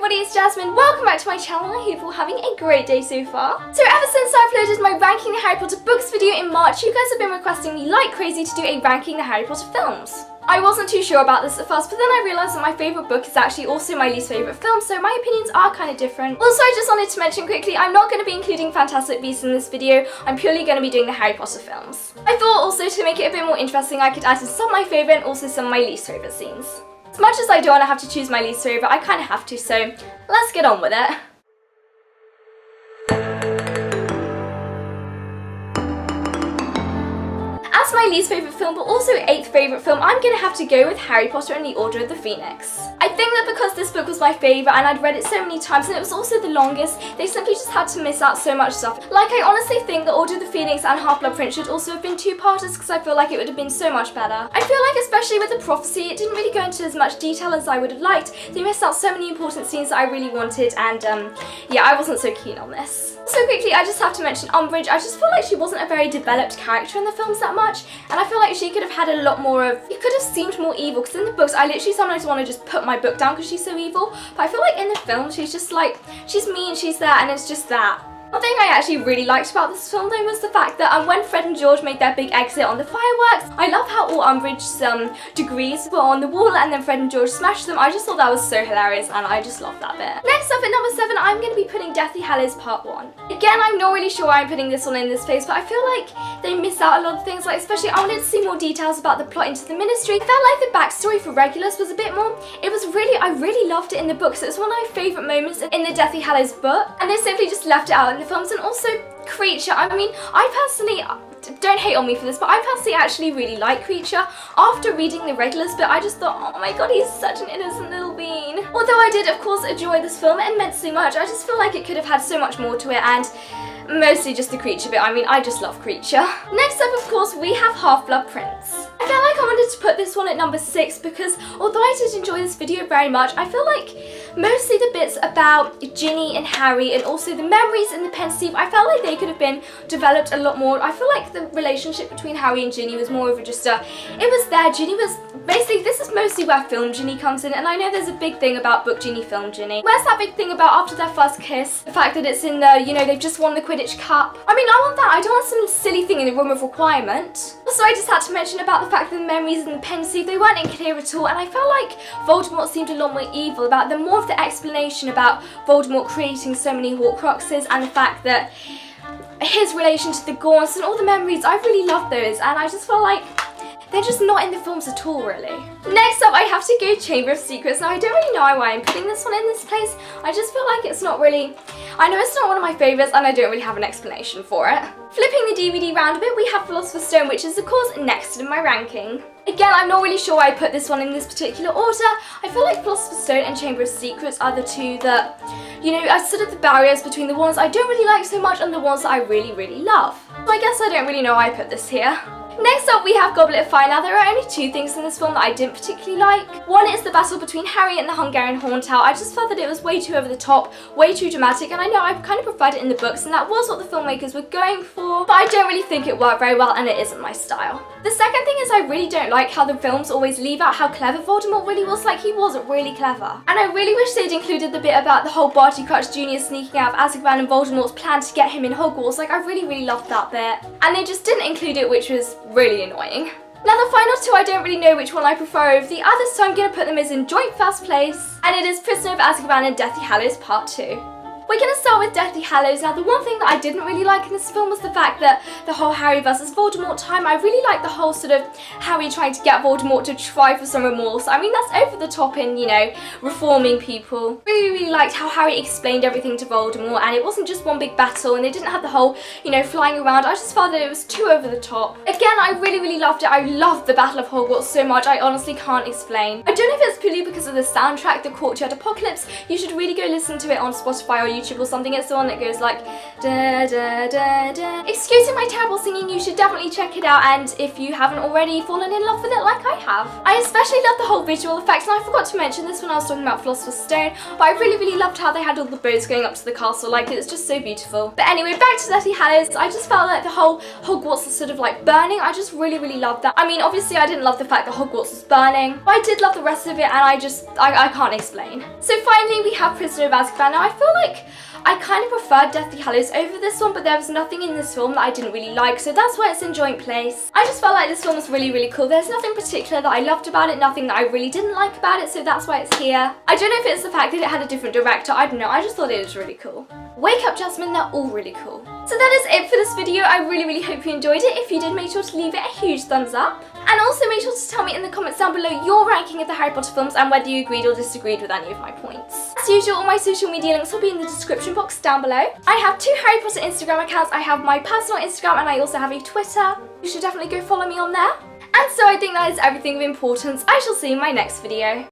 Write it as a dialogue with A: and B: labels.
A: everybody, it's Jasmine. Welcome back to my channel. I hope you're having a great day so far. So ever since I uploaded my Ranking the Harry Potter books video in March, you guys have been requesting me like crazy to do a Ranking the Harry Potter films. I wasn't too sure about this at first, but then I realised that my favourite book is actually also my least favourite film, so my opinions are kind of different. Also, I just wanted to mention quickly, I'm not going to be including Fantastic Beasts in this video. I'm purely going to be doing the Harry Potter films. I thought also to make it a bit more interesting, I could add in some of my favourite and also some of my least favourite scenes. As much as I don't want to have to choose my least favourite, I kind of have to, so let's get on with it. As my least favourite film, but also 8th favourite film, I'm going to have to go with Harry Potter and the Order of the Phoenix. I think that because this book was my favourite and I'd read it so many times and it was also the longest, they simply just had to miss out so much stuff. Like, I honestly think that Order of the Phoenix and Half-Blood Prince should also have been two-parters because I feel like it would have been so much better. I feel like especially with the prophecy, it didn't really go into as much detail as I would have liked. They missed out so many important scenes that I really wanted and yeah, I wasn't so keen on this. So quickly, I just have to mention Umbridge. I just feel like she wasn't a very developed character in the films that much, and I feel like she could have had a lot more of, she could have seemed more evil, because in the books I literally sometimes want to just put my book down because she's so evil, but I feel like in the film she's just like, she's mean, she's there, and it's just that. One thing I actually really liked about this film though was the fact that when Fred and George made their big exit on the fireworks, I love how all Umbridge's degrees were on the wall and then Fred and George smashed them. I just thought that was so hilarious and I just loved that bit. Next up at number 7, I'm going to be putting Deathly Hallows Part 1. Again, I'm not really sure why I'm putting this one in this place, but I feel like they miss out a lot of things, like especially I wanted to see more details about the plot into the Ministry. I felt like the backstory for Regulus was a bit more, I really loved it in the books. It was one of my favourite moments in the Deathly Hallows book, and they simply just left it out in the films. And also Creature, I mean, I personally, don't hate on me for this, but I personally actually really like Creature. After reading the Regulus bit, I just thought, oh my god, he's such an innocent little bean. Although I did of course enjoy this film immensely much, I just feel like it could have had so much more to it, and mostly just the Creature bit. I mean, I just love Creature. Next up, of course, we have Half-Blood Prince. I felt like I wanted to put this one at number 6 because although I did enjoy this video very much, I feel like mostly the bits about Ginny and Harry and also the memories and the pensieve, I felt like they could have been developed a lot more. I feel like the relationship between Harry and Ginny was more of just a, it was there. Ginny was, basically this is mostly where film Ginny comes in, and I know there's a big thing about book Ginny, film Ginny. Where's that big thing about after their first kiss? The fact that it's in the, you know, they've just won the Quidditch Cup. I mean, I want that. I don't want some silly thing in the Room of Requirement. Also, I just had to mention about the fact that the memories and the pensieve, they weren't in clear at all, and I felt like Voldemort seemed a lot more evil about them. More of the explanation about Voldemort creating so many Horcruxes and the fact that his relation to the Gaunts and all the memories, I really loved those, and I just felt like they're just not in the films at all, really. Next up, I have to go Chamber of Secrets. Now, I don't really know why I'm putting this one in this place. I just feel like it's not really, I know it's not one of my favourites and I don't really have an explanation for it. Flipping the DVD round a bit, we have Philosopher's Stone, which is of course next in my ranking. Again, I'm not really sure why I put this one in this particular order. I feel like Philosopher's Stone and Chamber of Secrets are the two that, you know, are sort of the barriers between the ones I don't really like so much and the ones that I really, really love. So I guess I don't really know why I put this here. Next up, we have Goblet of Fire. Now, there are only 2 things in this film that I didn't particularly like. One is the battle between Harry and the Hungarian Horn Tower. I just felt that it was way too over the top, way too dramatic, and I know I kind of preferred it in the books, and that was what the filmmakers were going for, but I don't really think it worked very well, and it isn't my style. The second thing is I really don't like how the films always leave out how clever Voldemort really was. Like, he wasn't really clever. And I really wish they'd included the bit about the whole Barty Crouch Jr. sneaking out of Azkaban and Voldemort's plan to get him in Hogwarts. Like, I really, really loved that bit. And they just didn't include it, which was really annoying. Now, the final 2, I don't really know which one I prefer over the others, so I'm going to put them as in joint first place. And it is Prisoner of Azkaban and Deathly Hallows Part 2. We're going to start with Deathly Hallows. Now, the one thing that I didn't really like in this film was the fact that the whole Harry versus Voldemort time, I really liked the whole sort of Harry trying to get Voldemort to try for some remorse. I mean, that's over the top in, you know, reforming people. Really, really liked how Harry explained everything to Voldemort, and it wasn't just one big battle, and they didn't have the whole, you know, flying around. I just felt that it was too over the top. Again, I really, really loved it. I loved the Battle of Hogwarts so much, I honestly can't explain. I don't know if it's purely because of the soundtrack, the Courtyard Apocalypse. You should really go listen to it on Spotify or YouTube. YouTube or something. It's the one that goes like da da da da. Excusing my terrible singing, you should definitely check it out, and if you haven't already fallen in love with it like I have. I especially love the whole visual effects, and I forgot to mention this when I was talking about Philosopher's Stone, but I really loved how they had all the boats going up to the castle. Like, it's just so beautiful. But anyway, back to Deathly Hallows. I just felt like the whole Hogwarts was sort of like burning. I just really loved that. I mean, obviously I didn't love the fact that Hogwarts was burning, but I did love the rest of it, and I can't explain. So finally we have Prisoner of Azkaban. Now I feel like I kind of preferred Deathly Hallows over this one, but there was nothing in this film that I didn't really like, so that's why it's in joint place. I just felt like this film was really cool. There's nothing particular that I loved about it, nothing that I really didn't like about it, so that's why it's here. I don't know if it's the fact that it had a different director, I don't know, I just thought it was really cool. Wake Up Jasmine, they're all really cool. So that is it for this video. I really hope you enjoyed it. If you did, make sure to leave it a huge thumbs up. And also make sure to tell me in the comments down below your ranking of the Harry Potter films and whether you agreed or disagreed with any of my points. As usual, all my social media links will be in the description box down below. I have 2 Harry Potter Instagram accounts. I have my personal Instagram and I also have a Twitter. You should definitely go follow me on there. And so I think that is everything of importance. I shall see you in my next video.